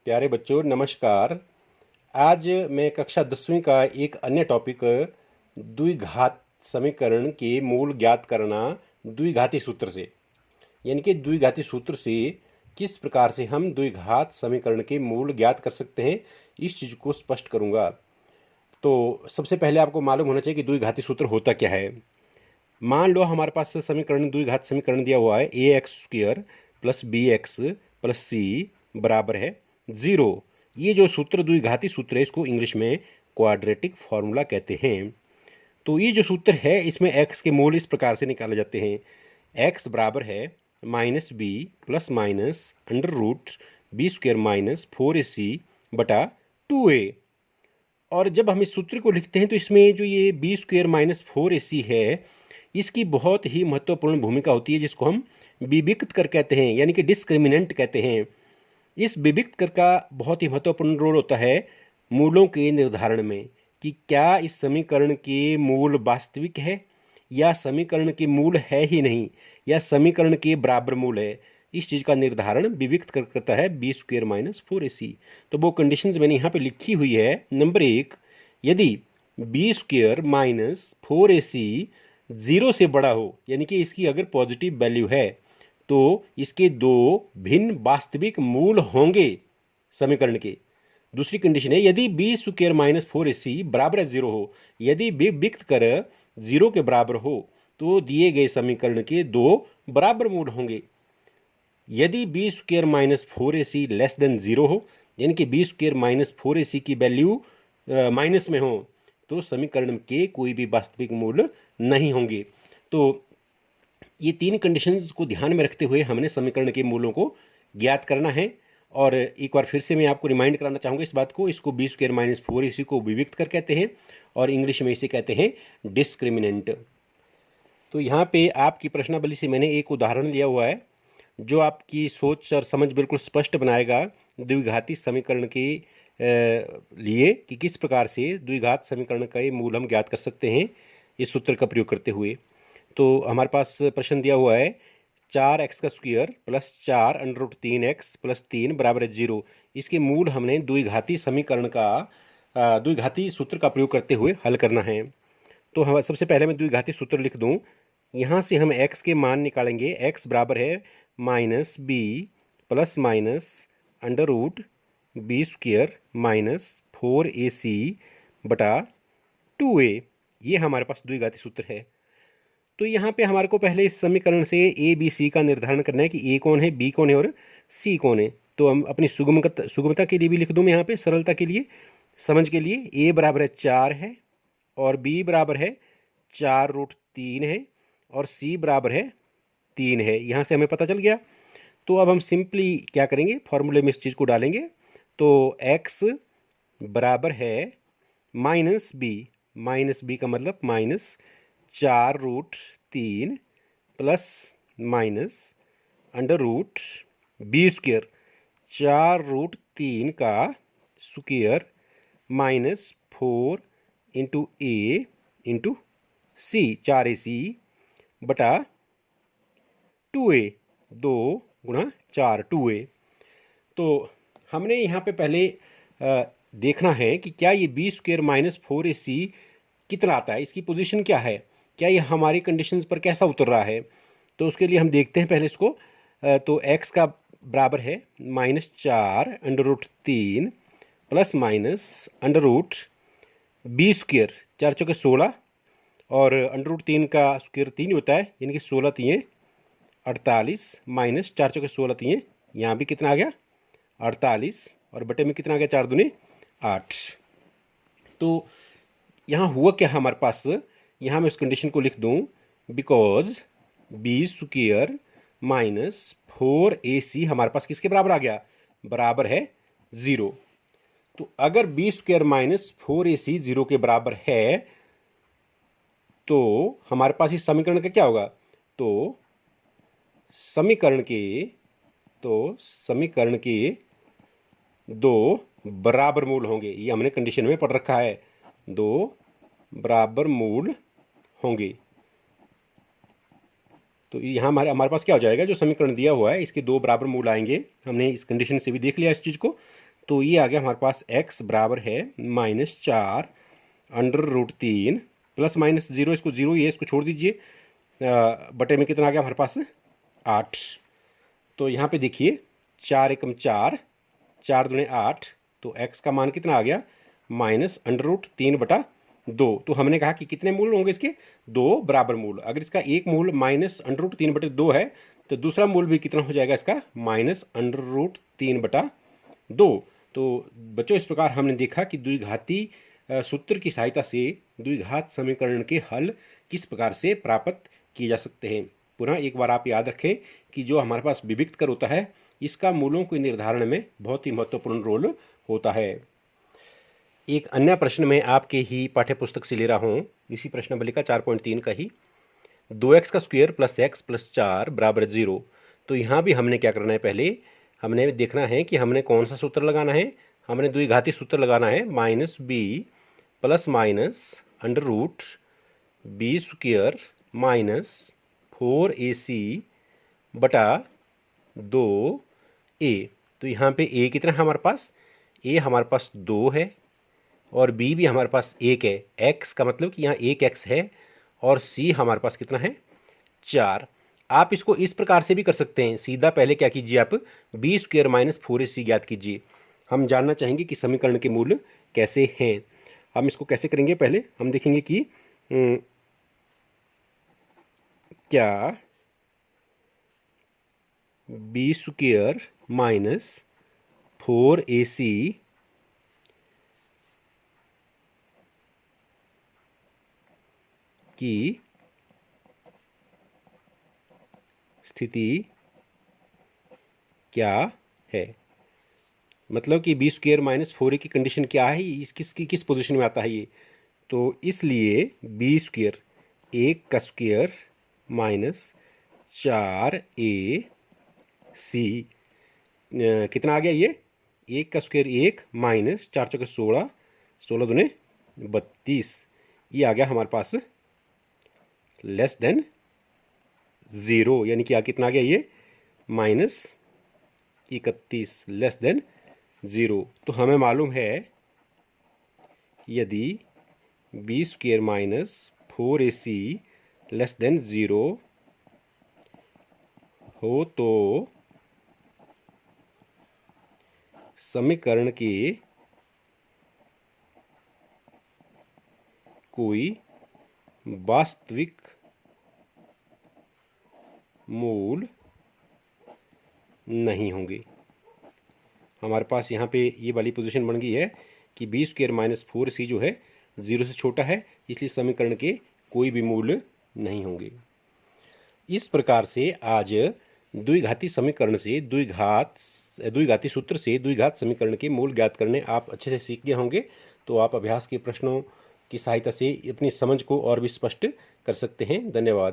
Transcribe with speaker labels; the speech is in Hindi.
Speaker 1: प्यारे बच्चों नमस्कार। आज मैं कक्षा 10वीं का एक अन्य टॉपिक द्विघात समीकरण के मूल ज्ञात करना द्विघाती सूत्र से, यानी कि द्विघाती सूत्र से किस प्रकार से हम द्विघात समीकरण के मूल ज्ञात कर सकते हैं, इस चीज़ को स्पष्ट करूंगा। तो सबसे पहले आपको मालूम होना चाहिए कि द्विघाती सूत्र होता क्या है। मान लो हमारे पास समीकरण द्विघात समीकरण दिया हुआ है ax² + bx + c बराबर है 0। ये जो सूत्र द्विघाती सूत्र है इसको इंग्लिश में क्वाड्रेटिक फॉर्मूला कहते हैं। तो ये जो सूत्र है इसमें x के मूल इस प्रकार से निकाले जाते हैं। x बराबर है -b ± √b² - 4ac बटा 2a। और जब हम इस सूत्र को लिखते हैं तो इसमें जो ये b² - 4ac है इसकी बहुत ही महत्वपूर्ण भूमिका होती है, जिसको हम विविक्त कर कहते हैं, यानी कि डिस्क्रिमिनेंट कहते हैं। इस विविक्त कर का बहुत ही महत्वपूर्ण रोल होता है मूलों के निर्धारण में, कि क्या इस समीकरण के मूल वास्तविक है या समीकरण के मूल है ही नहीं, या समीकरण के बराबर मूल है। इस चीज़ का निर्धारण विविक्त कर करता है b² - 4ac। तो वो कंडीशंस मैंने यहाँ पे लिखी हुई है। नंबर 1, यदि b² - 4ac 0 से बड़ा हो, यानी कि इसकी अगर पॉजिटिव वैल्यू है तो इसके दो भिन्न वास्तविक मूल होंगे समीकरण के। दूसरी कंडीशन है यदि b² - 4ac बराबर है 0 हो, यदि विविक्त कर 0 के बराबर हो तो दिए गए समीकरण के दो बराबर मूल होंगे। यदि b² - 4ac लेस देन 0 हो, यानी कि b² - 4ac की वैल्यू माइनस में हो, तो समीकरण के कोई भी वास्तविक मूल नहीं होंगे। तो ये तीन कंडीशंस को ध्यान में रखते हुए हमने समीकरण के मूलों को ज्ञात करना है। और एक बार फिर से मैं आपको रिमाइंड कराना चाहूँगा इस बात को। इसको b² - 4ac को विविक्त कर कहते हैं और इंग्लिश में इसे कहते हैं डिस्क्रिमिनेंट। तो यहाँ पे आपकी प्रश्नावली से मैंने एक उदाहरण लिया हुआ है जो आपकी सोच और समझ बिल्कुल स्पष्ट बनाएगा द्विघाती समीकरण के लिए, कि किस प्रकार से द्विघात समीकरण का मूल हम ज्ञात कर सकते हैं इस सूत्र का प्रयोग करते हुए। तो हमारे पास प्रश्न दिया हुआ है 4x² + 4 √3x + 3 बराबर है 0। इसके मूल हमने द्विघाती समीकरण का द्विघाती सूत्र का प्रयोग करते हुए हल करना है। तो हम सबसे पहले मैं द्विघाती सूत्र लिख दूं। यहाँ से हम x के मान निकालेंगे। x बराबर है -b ± √b² - 4ac बटा 2a। ये हमारे पास द्विघाती सूत्र है। तो यहाँ पे हमारे को पहले इस समीकरण से a b c का निर्धारण करना है कि a कौन है, b कौन है और c कौन है। तो हम अपनी सुगमता के लिए भी लिख दूँ मैं यहाँ पे, सरलता के लिए, समझ के लिए। a बराबर है 4 है और b बराबर है 4√3 है और c बराबर है 3 है। यहाँ से हमें पता चल गया। तो अब हम सिंपली क्या करेंगे, फॉर्मूले में इस चीज़ को डालेंगे। तो x बराबर है -b का मतलब -4√3 प्लस माइनस √b², 4√3 का स्क्वायर -4 × a × c, 4ac बटा 2a, 2 × 4 2a। तो हमने यहाँ पे पहले देखना है कि क्या ये b² - 4ac कितना आता है, इसकी पोजीशन क्या है, क्या ये हमारी कंडीशंस पर कैसा उतर रहा है। तो उसके लिए हम देखते हैं पहले इसको। तो x का बराबर है -4 √3 प्लस माइनस √b², 4 चौके 16 और √3 का स्क्वायर 3 होता है, यानी कि 16 3 48 माइनस 4 चौके 16 3, यहाँ भी कितना आ गया 48 और बटे में कितना आ गया 4 दूनी 8। तो यहाँ हुआ क्या हमारे पास, यहाँ मैं इस कंडीशन को लिख दूँ, बिकॉज b² - 4ac हमारे पास किसके बराबर आ गया, बराबर है 0। तो अगर b² - 4ac 0 के बराबर है तो हमारे पास इस समीकरण का क्या होगा, तो समीकरण के दो बराबर मूल होंगे। ये हमने कंडीशन में पढ़ रखा है, दो बराबर मूल होंगे। तो यहाँ हमारे पास क्या हो जाएगा, जो समीकरण दिया हुआ है इसके दो बराबर मूल आएंगे। हमने इस कंडीशन से भी देख लिया इस चीज़ को। तो ये आ गया हमारे पास x बराबर है -4√3 प्लस माइनस 0, इसको 0 ही है, इसको छोड़ दीजिए, बटे में कितना आ गया हमारे पास 8। तो यहाँ पे देखिए 4 एकम 4, 4 दूने 8, तो x का मान कितना आ गया -√3/2। तो हमने कहा कि कितने मूल होंगे इसके, 2 बराबर मूल। अगर इसका एक मूल -√3/2 है तो दूसरा मूल भी कितना हो जाएगा इसका -√3/2। तो बच्चों इस प्रकार हमने देखा कि द्विघाती सूत्र की सहायता से द्विघात समीकरण के हल किस प्रकार से प्राप्त किए जा सकते हैं। पुनः एक बार आप याद रखें कि जो हमारे पास विविक्त कर होता है इसका मूलों के निर्धारण में बहुत ही महत्वपूर्ण रोल होता है। एक अन्य प्रश्न मैं आपके ही पाठ्य पुस्तक से ले रहा हूँ, इसी प्रश्नावली का 4.3 का ही, 2x² + x + 4 = 0। तो यहाँ भी हमने क्या करना है, पहले हमने देखना है कि हमने कौन सा सूत्र लगाना है। हमने द्विघाती सूत्र लगाना है -b ± √b² - 4ac/2a। तो यहाँ पे a कितना है हमारे पास, a हमारे पास 2 है और b भी हमारे पास 1 है। x का मतलब कि यहाँ 1x है और c हमारे पास कितना है 4। आप इसको इस प्रकार से भी कर सकते हैं, सीधा पहले क्या कीजिए, आप b² - 4ac ज्ञात कीजिए। हम जानना चाहेंगे कि समीकरण के मूल कैसे हैं। हम इसको कैसे करेंगे, पहले हम देखेंगे कि क्या b² - 4ac की स्थिति क्या है। मतलब कि b² - 4a की कंडीशन क्या है, इस किस पोजीशन में आता है ये। तो इसलिए b² 1 का स्क्वायर - 4ac कितना आ गया, ये 1 का स्क्वायर 1 माइनस 4 चौके 16, 16 दूने 32, ये आ गया हमारे पास लेस देन 0, यानी कि कितना आ गया ये -31 लेस देन 0। तो हमें मालूम है यदि b² - 4ac लेस देन 0 हो तो समीकरण के कोई वास्तविक मूल नहीं होंगे। हमारे पास यहाँ पे ये वाली पोजीशन बन गई है कि b² - 4ac जो है 0 से छोटा है, इसलिए समीकरण के कोई भी मूल नहीं होंगे। इस प्रकार से आज द्विघाती समीकरण से द्विघाती सूत्र से द्विघात समीकरण के मूल ज्ञात करने आप अच्छे से सीख गए होंगे। तो आप अभ्यास के प्रश्नों की सहायता से अपनी समझ को और भी स्पष्ट कर सकते हैं। धन्यवाद।